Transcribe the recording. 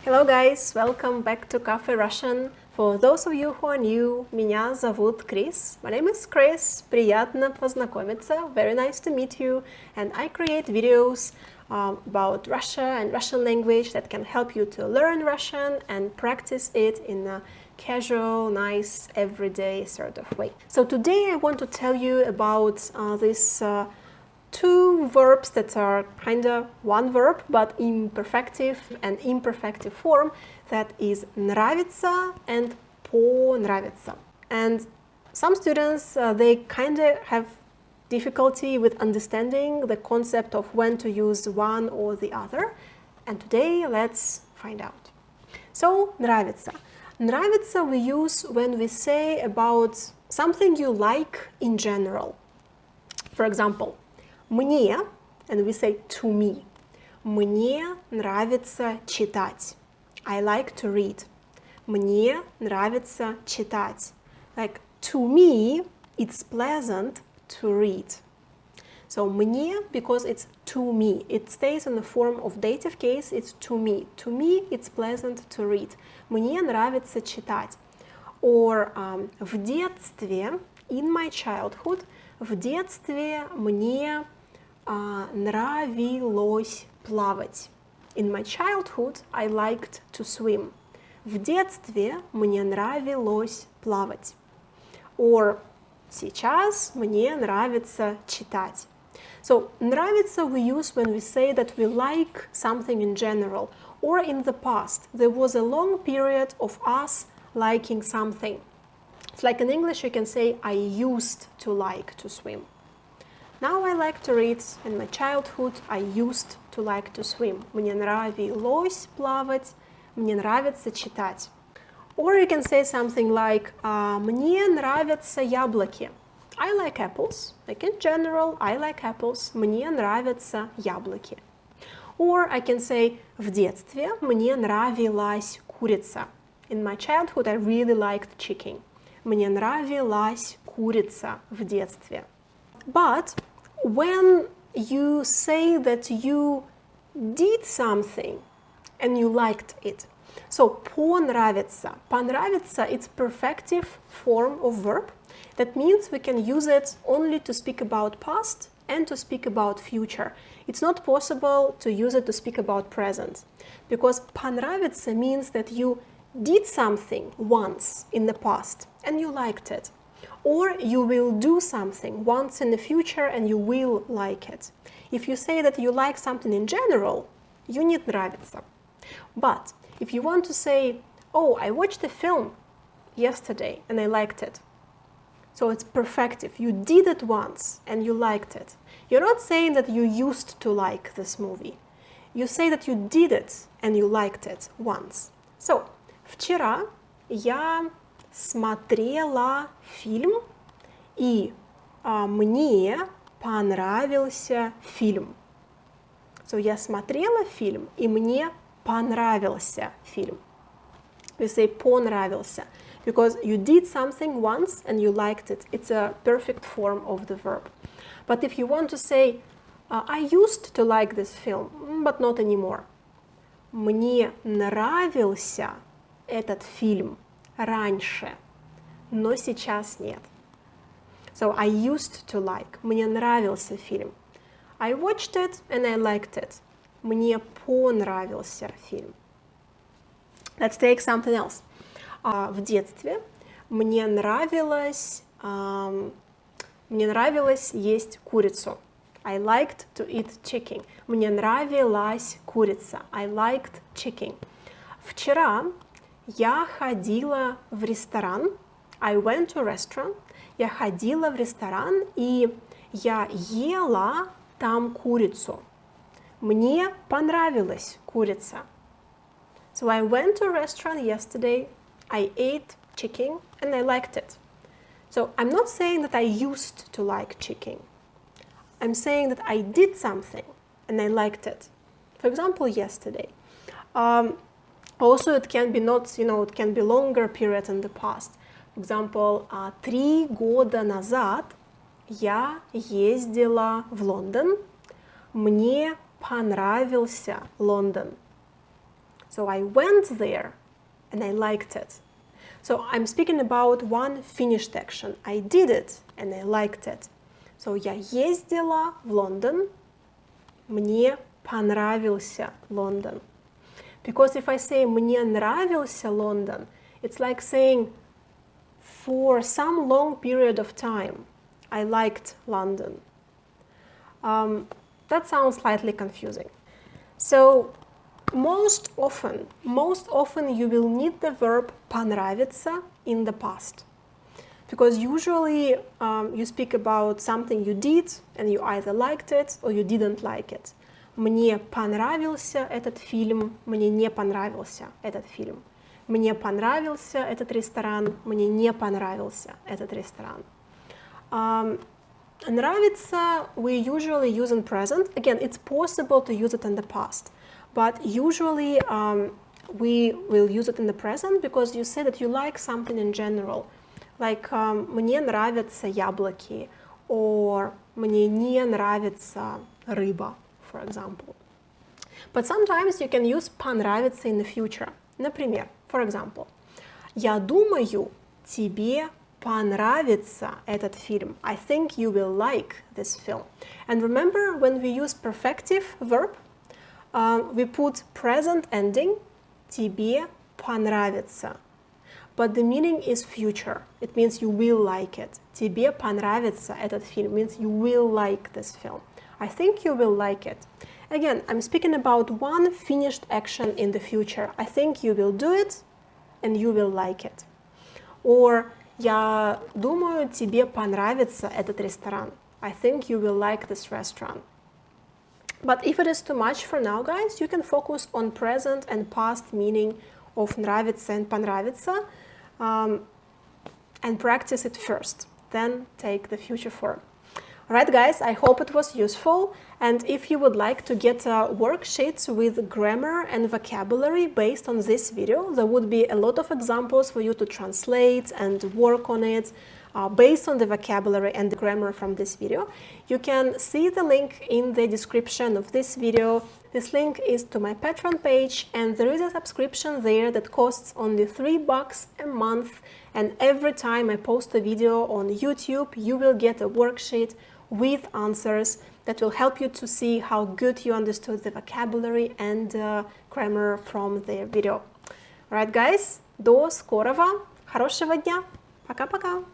Hello guys, welcome back to Cafe Russian. For those of you who are new, меня зовут Chris. My name is Chris. Приятно познакомиться. Very nice to meet you. And I create videos about Russia and Russian language that can help you to learn Russian and practice it in a casual, nice, everyday sort of way. So today I want to tell you about these two verbs that are kind of one verb but in perfective and imperfective form, that is нравится and понравится. And some students they kind of have difficulty with understanding the concept of when to use one or the other, and today let's find out. So нравится. Нравится we use when we say about something you like in general. For example, мне, and we say to me. Мне нравится читать. I like to read. Мне нравится читать. Like, to me, it's pleasant to read. So, мне, because it's to me. It stays in the form of dative case, it's to me. To me, it's pleasant to read. Мне нравится читать. Or, в детстве, in my childhood, в детстве мне нравилось плавать. In my childhood, I liked to swim. В детстве мне нравилось плавать. Or сейчас мне нравится читать. So, нравится we use when we say that we like something in general. Or in the past, there was a long period of us liking something. It's like in English you can say, I used to like to swim. Now I like to read. In my childhood, I used to like to swim. Мне нравилось плавать. Мне нравится читать. Or you can say something like, мне нравятся яблоки. I like apples. Like in general, I like apples. Мне нравятся яблоки. Or I can say, в детстве мне нравилась курица. In my childhood, I really liked chicken. Мне нравилась курица в детстве. But when you say that you did something and you liked it, so понравится. Понравится, it's perfective form of verb. That means we can use it only to speak about past and to speak about future. It's not possible to use it to speak about present. Because понравится means that you did something once in the past and you liked it. Or you will do something once in the future and you will like it. If you say that you like something in general, you need нравится. But if you want to say, oh, I watched a film yesterday and I liked it. So it's perfective. You did it once and you liked it. You're not saying that you used to like this movie. You say that you did it and you liked it once. So, вчера я смотрела фильм, и мне понравился фильм. So, я смотрела фильм, и мне понравился фильм. We say понравился, because you did something once and you liked it. It's a perfect form of the verb. But if you want to say, I used to like this film, but not anymore. Мне нравился этот фильм раньше, но сейчас нет. So I used to like. Мне нравился фильм. I watched it and I liked it. Мне понравился фильм. Let's take something else. В детстве мне нравилось есть курицу. I liked to eat chicken. Мне нравилась курица. I liked chicken. Вчера я ходила в ресторан. I went to a restaurant. Я ходила в ресторан, и я ела там курицу. Мне понравилась курица. So I went to a restaurant yesterday. I ate chicken and I liked it. So I'm not saying that I used to like chicken. I'm saying that I did something and I liked it. For example, yesterday. Also, it can be not, it can be longer period in the past. For example, 3 года назад я ездила в Лондон. Мне понравился Лондон. So I went there and I liked it. So I'm speaking about one finished action. I did it and I liked it. So я ездила в Лондон, мне понравился Лондон. Because if I say мне нравился Лондон, it's like saying for some long period of time, I liked London. That sounds slightly confusing. So most often you will need the verb понравиться in the past. Because usually you speak about something you did and you either liked it or you didn't like it. Мне понравился этот фильм, мне не понравился этот фильм. Мне понравился этот ресторан, мне не понравился этот ресторан. Нравится we usually use in present. Again, it's possible to use it in the past, but usually we will use it in the present because you say that you like something in general. Like, мне нравятся яблоки, or мне не нравится рыба, for example. But sometimes you can use понравится in the future. Например, for example, я думаю, тебе понравится этот фильм. I think you will like this film. And remember, when we use perfective verb, we put present ending, тебе понравится. But the meaning is future. It means you will like it. Тебе понравится этот фильм means you will like this film. I think you will like it. Again, I'm speaking about one finished action in the future. I think you will do it and you will like it. Or я думаю, тебе понравится этот ресторан. I think you will like this restaurant. But if it is too much for now, guys, you can focus on present and past meaning of нравится and понравится and practice it first. Then take the future form. Alright guys, I hope it was useful, and if you would like to get worksheets with grammar and vocabulary based on this video, there would be a lot of examples for you to translate and work on it based on the vocabulary and the grammar from this video. You can see the link in the description of this video. This link is to my Patreon page, and there is a subscription there that costs only $3 a month, and every time I post a video on YouTube, you will get a worksheet with answers that will help you to see how good you understood the vocabulary and grammar from the video. Alright, guys, до скорого, хорошего дня, пока-пока!